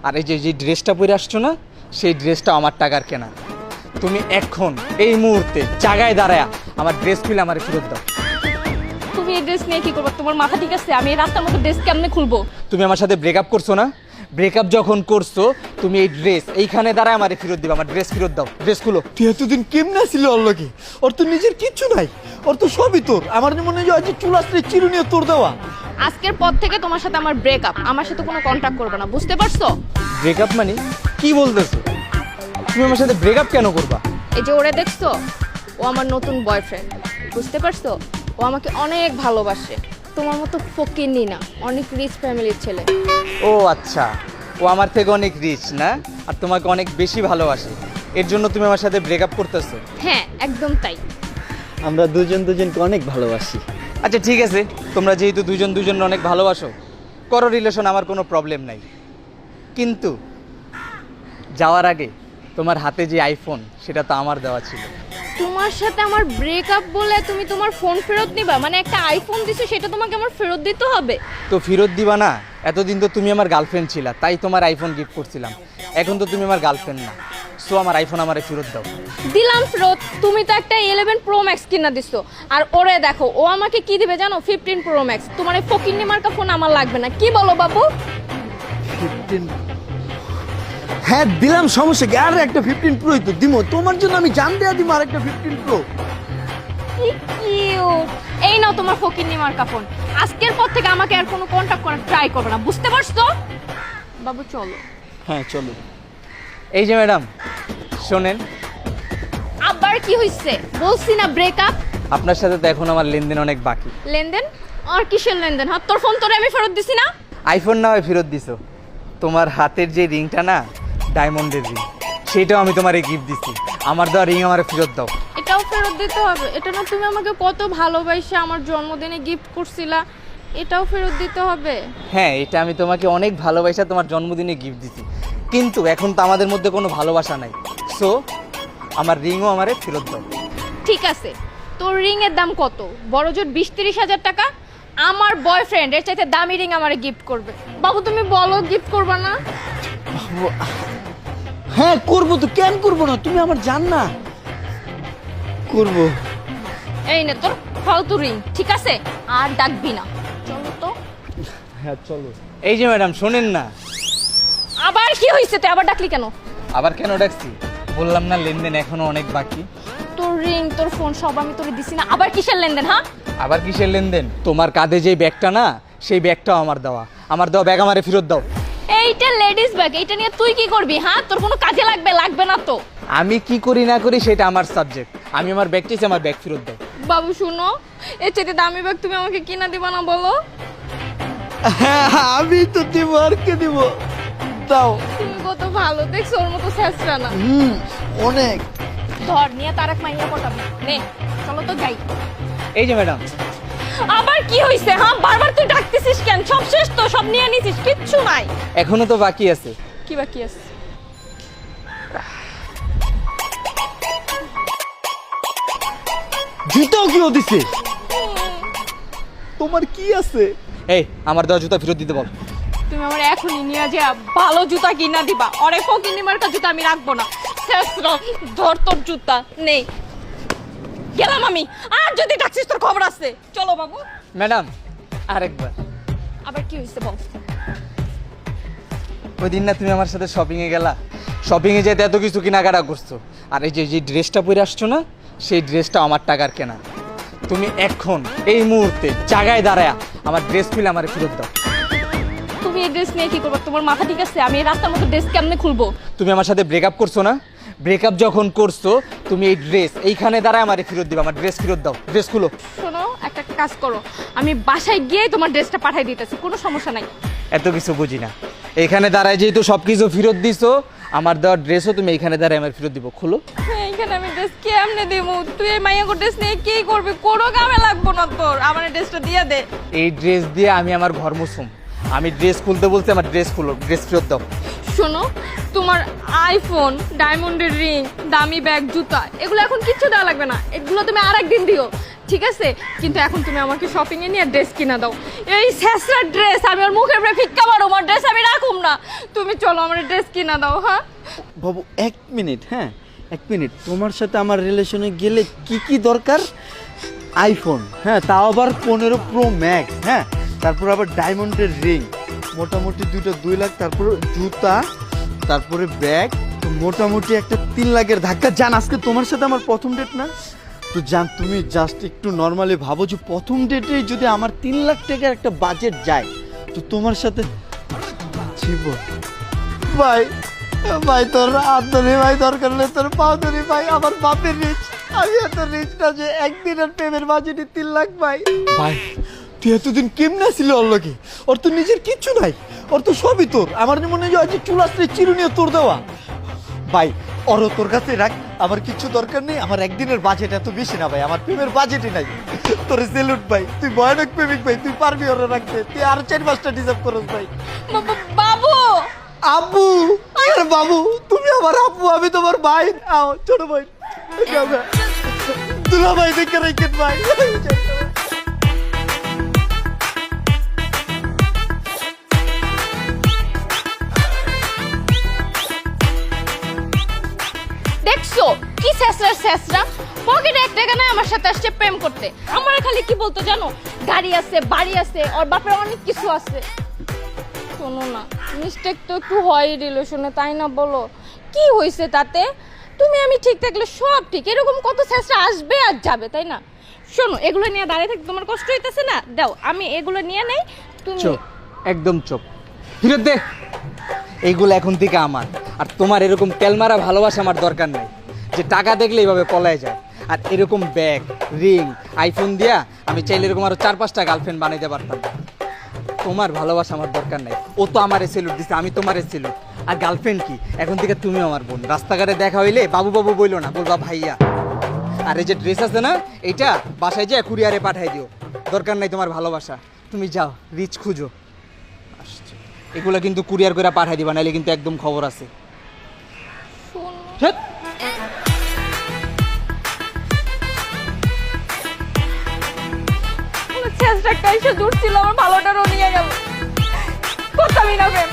আর এই যে ড্রেসটা পরে আসছো না, সেই ড্রেসটা আমার টাকার কেনা। তুমি এখন এই মুহূর্তে জায়গায় দাঁড়ায় আমার ড্রেস খুলে আমার ফেরত দাও। তুমি এই ড্রেস নিয়ে কি করবে? তোমার মাথা ঠিক আছে? আমি এই রাস্তার মতো ড্রেস কেমনে খুলবো? তুমি আমার সাথে ব্রেকআপ করছো না, ব্রেকআপ যখন করছো তুমি এই ড্রেস এইখানে দাঁড়ায় আমার ফেরত দিবা। আমার ড্রেস ফেরত দাও, ড্রেস খুলো। তুই এতদিন কেমনে ছিল ওর লগে? ওর তো নিজের কিচ্ছু নাই, ওর তো সবই তোর। আমার মনে হয় যে চুলাস্ত্রে চিরুনিও তোর দেওয়া। আজকের পর থেকে তোমার সাথে আমার ব্রেকআপ, আমার সাথে কোনো কন্টাক্ট করবে না, বুঝতে পারছো? ব্রেকআপ মানে কি বলতেছো? তুমি আমার সাথে ব্রেকআপ কেন করবা? এই যে ওরে দেখছো, ও আমার নতুন বয়ফ্রেন্ড, বুঝতে পারছো? ও আমাকে অনেক ভালোবাসে, তোমার মতো ফকিন্নি না, অনেক রিচ ফ্যামিলির ছেলে। ও আচ্ছা, ও আমার থেকে অনেক রিচ না, আর তোমাকে অনেক বেশি ভালোবাসে, এর জন্য তুমি আমার সাথে ব্রেকআপ করতেছো? হ্যাঁ, একদম তাই। আমরা দুজনকে অনেক ভালোবাসি। আচ্ছা ঠিক আছে, তোমরা যেহেতু দুজন অনেক ভালোবাসো, করো রিলেশন, আমার কোনো প্রবলেম নাই। কিন্তু যাওয়ার আগে তোমার হাতে যে আইফোন, সেটা তো আমার দেওয়া ছিল। তোমার সাথে আমার ব্রেকআপ বলে তুমি তোমার ফোন ফেরত নিবা? মানে একটা আইফোন দিছো, সেটা তোমাকে আমার ফেরত দিতে হবে? তো ফেরত দিবা না? এতদিন তো তুমি আমার গার্লফ্রেন্ড ছিলা, তাই তোমার আইফোন গিফট করছিলাম। এখন তো তুমি আমার গার্লফ্রেন্ড না, সো আমার আইফোন আমারে ফেরত দাও। দিলাম ফেরত। তুমি তো একটা 11 প্রো ম্যাক্স কিনা দিছো, আর ওরে দেখো ও আমাকে কি দিবে জানো? 15 প্রো ম্যাক্স। তোমার এই ফকিন্নি মার্কা ফোন আমার লাগবে না, কি বলো বাবু? 15? হ্যাঁ দিলাম, সমস্যা কি? আর একটা 15 প্রোই তো দিমো, তোমার জন্য আমি জান দেয়া দিব আর একটা 15 প্রো। কি কিউট। এই নাও তোমার ফকিন্নি মার্কা ফোন। আজকের পর থেকে আমাকে আর কোনো কন্টাক্ট করার ট্রাই করবে না, বুঝতে পারছো? বাবু চলো। হ্যাঁ চলো। এই যে ম্যাডাম শোনেন, আবার কি হইছে? বলছি না ব্রেকআপ। আপনার সাথে তো এখন আমার লেনদেন অনেক বাকি। লেনদেন? আর কিসের লেনদেন? হ্যাঁ, তোর ফোন তোরে আমি ফেরত দিছি না? আইফোন না হয় ফেরত দিছো, তোমার হাতের যে রিংটা না, ডায়মন্ডের রিং, সেটাও আমি তোমারে গিফট দিছি। আমার দেওয়া রিং আমার ফেরত দাও। এটাও ফেরত দিতে হবে? এটা না তুমি আমাকে কত ভালোবাসে আমার জন্মদিনে গিফট করছিলা, এটাও ফেরত দিতে হবে? হ্যাঁ, এটা আমি তোমাকে অনেক ভালোবাসা তোমার জন্মদিনে গিফট দিছি, কিন্তু এখন তো আমাদের মধ্যে কোনো ভালোবাসা নাই, সো আমার রিংও আমারে ফেরত দাও। ঠিক আছে, তোর রিং এর দাম কত? বড় জোর 20-30 হাজার টাকা। আমার বয়ফ্রেন্ড এর চাইতে দামি রিং আমারে গিফট করবে। বাবু তুমি বলো, গিফট করবা না? হ্যাঁ করবো তো, কেন করবো না? তুমি আমার জান না, করবো। এই নে তোর ফালতু রিং, ঠিক আছে? আর ডাকবি না, চলো তো। হ্যাঁ চলো। এই যে ম্যাডাম শোনেন না। আবার কি হয়েছে? তুই আবার ডাকলি কেন? আবার কেন ডাকছি? বললাম না লেনদেন এখনো অনেক বাকি। তোর রিং তোর ফোন সব আমি তোরে দিছি না, আবার কিসের লেনদেন? হ্যাঁ, আবার কিসের লেনদেন? তোমার কাঁধে যে ব্যাগটা না, সেই ব্যাগটাও আমার দেওয়া। আমার দেওয়া ব্যাগ আমারে ফেরত দাও। এইটা লেডিস ব্যাগ, এইটা নিয়ে তুই কি করবি? হ্যাঁ, তোর কোনো কাজে লাগবে না তো? আমি কি করি না করি সেটা আমার সাবজেক্ট। আমি আমার ব্যাগ চাইছি, আমার ব্যাগ ফেরত দাও। বাবু শুনো, এর চাইতে দামি ব্যাগ তুমি আমাকে কিনা দিবা না বলো? হ্যাঁ আমি তো দিব, আর কে দিব? দাও। তুমি কত ভালো, দেখছো ওর মতো শেষরা না। অনেক। ধর নিয়ে তারেক মাইয়া পটাবি নে, চলো তো যাই। এই যে ম্যাডাম, আবার কি হইছে? হ্যাঁ, বারবার তুই ডাকতেছিস কেন? সব শেষ তো, সব নিয়ে নিছিস, কিচ্ছু নাই। এখনো তো বাকি আছে। কি বাকি আছে? জুতাও কিও দিছে? তোমার কি আছে? এই আমার দেওয়া জুতা ফেরত দিতে বল। তুমি আমার এখনই নিয়ে যা ভালো জুতা কিনা দিবা, অনেক ফকিনি মার্কা জুতা আমি রাখবো না। শেষরা, ধর তোর জুতা নেই, গেলাম আমি। আর যদি ডাকছিস তোর খবর আছে, চলো বাবু। ম্যাডাম আরেকবার। আবার কি হয়েছে বল? ওই দিন না তুমি আমার সাথে শপিংয়ে গেলা, শপিংয়ে যেতে এত কিছু কেনাকাটা করছো, আর এই যে ড্রেসটা পরে আসছো না, সেই ড্রেসটা আমার টাকার কেনা। তুমি এখন এই মুহূর্তে জায়গায় দাঁড়ায় আমার ড্রেস খুলে আমার ফেরত দাও। তুমি এই ড্রেস নিয়ে কি করবে? তোমার মাথা ঠিক আছে? আমি এই রাস্তার মতো ড্রেস কেমনে খুলবো? তুমি আমার সাথে ব্রেকআপ করছো না, ব্রেকআপ যখন করছো তুমি এই ড্রেস এইখানে দাঁড়ায় আমার ফেরত দিবা। আমার ড্রেস ফেরত দাও, ড্রেস খুলো। শোনো, একটা কাজ করো, আমি বাসায় গিয়ে তোমার ড্রেসটা পাঠিয়ে দিতেছি, কোনো সমস্যা নাই। এত কিছু বুঝি না, এইখানে দাঁড়ায় যেহেতু সব কিছু ফেরত দিছো, আমার দেওয়ার ড্রেসও তুমি এইখানে দাঁড়ায় আমার ফেরত দিব। খুলো। এইখানে আমি ড্রেস কেমনে দেবো? তুই এই মাইয়া ড্রেস নিয়ে কি করবি? কোনো কামে লাগবো না তোর, আমার ড্রেসটা দিয়ে দে। এই ড্রেস দিয়ে আমি আমার ঘর মুছুম। আমি ড্রেস খুলতে বলতে আমার ড্রেস খুলো, ড্রেস ফেরত দাও। শোনো, তোমার আইফোন, ডায়মন্ডের রিং, দামি ব্যাগ, জুতা, এগুলো এখন কিচ্ছু দেওয়া লাগবে না, এগুলো তুমি আরেকদিন দিও। ঠিক আছে, কিন্তু এখন তুমি আমাকে শপিং এ নিয়ে ড্রেস কিনা দাও। এই শেষরা ড্রেস আমি ওর মুখের উপরে ফিক্কা মারো, আমার ড্রেস আমি রাখুম না। তুমি চলো আমার ড্রেস কিনা দাও। হ্যাঁ বাবু 1 মিনিট, হ্যাঁ 1 মিনিট। তোমার সাথে আমার রিলেশনে গেলে কি কি দরকার? আইফোন, হ্যাঁ তাও আবার 15 প্রো ম্যাক্স, হ্যাঁ তারপর আবার ডায়মন্ডের রিং, মোটামুটি 2 লাখ, তারপর জুতা, তারপরে ব্যাগ, তো মোটামুটি একটা 3 লাখের ধাক্কা। জান আজকে তোমার সাথে আমার প্রথম ডেট না, তো জান তুমি জাস্ট একটু নর্মালি ভাবো যে প্রথম ডেটেই যদি আমার 3 লাখ টাকার একটা বাজেট যায়, তো তোমার সাথে জীবন। ভাই ভাই তোর হাত ধরে ভাই, দরকার নেই তোর পাও ধরে ভাই, আমার বাপের রিচ, আমি এত রিচ না যে একদিনের প্রেমের বাজেটে 3 লাখ ভাই। ভাই তুই এতদিন কেমনে ছিল ওর লগে? ওর তো নিজের কিচ্ছু নাই, ওর তো সবই তোর। আমার মনে হয় যে চুলাস্ত্রী চিরুনিও তোর দেওয়া। ভাই ওরও তোর কাছে রাখ, আমার কিচ্ছু দরকার নেই। আমার একদিনের বাজেট এত বেশি না ভাই, আমার প্রেমের বাজেটই নাই। তোর সেলুট ভাই, তুই ভয়ানক প্রেমিক ভাই, তুই পারবি ওরা রাখতে। তুই আরো 4-5টা ডিজার্ভ করস ভাই। বাবু আব্বু, আরে বাবু তুমি আমার আব্বু, আমি তোমার ভাই। আও ছোট ভাই, দুলা ভাই দেখে রেখেন ভাই। দেখছো কি শেষরা পকেটে 1 টাকা নাই, আমার সাথে আসছে প্রেম করতে। আমার খালি কি বলতো জানো, গাড়ি আছে, বাড়ি আছে, ওর বাপের অনেক কিছু আছে। শোনো না, মিস্টেক তো একটু হয় রিলেশনে, তাই না বলো? কি হয়েছে তাতে? তুমি আমি ঠিক থাকলে সব ঠিক। এরকম কত শেষরা আসবে আর যাবে, তাই না? শোনো, এগুলো নিয়ে দাঁড়িয়ে থাকতে তোমার কষ্ট হইতেছে না? দাও আমি এগুলো নিয়ে নেই। তুমি চুপ, একদম চুপ, ফিরত দে। এইগুলো এখন থেকে আমার। আর তোমার এরকম তেলমারা ভালোবাসা আমার দরকার নাই, যে টাকা দেখলে এইভাবে পলায় যায়। আর এরকম ব্যাগ, রিং, আইফোন দিয়া আমি চাইলে এরকম আরো 4-5টা গার্লফ্রেন্ড বানাইতে পারতাম। তোমার ভালোবাসা আমার দরকার নাই। ও তো আমারে সেলুট দিছে, আমি তোমারে সেলুট। আর গার্লফ্রেন্ড কি, এখন থেকে তুমি আমার বোন। রাস্তাঘাটে দেখা হইলে বাবু বাবু বইলো না, বলবা ভাইয়া। আর এই যে ড্রেস আছে না, এইটা বাসায় যেয়ে কুরিয়ারে পাঠাই দিও। দরকার নাই তোমার ভালোবাসা, তুমি যাও রিচ খুঁজো। এগুলো কিন্তু কুরিয়ার করে পাঠাই দিবা, নাইলে কিন্তু একদম খবর আছে। শোনো, ধ্যাৎ। শেষটা কাইসে দূর ছিল, আমার ভালোটারও নিয়ে গেল। করতামই না প্রেম।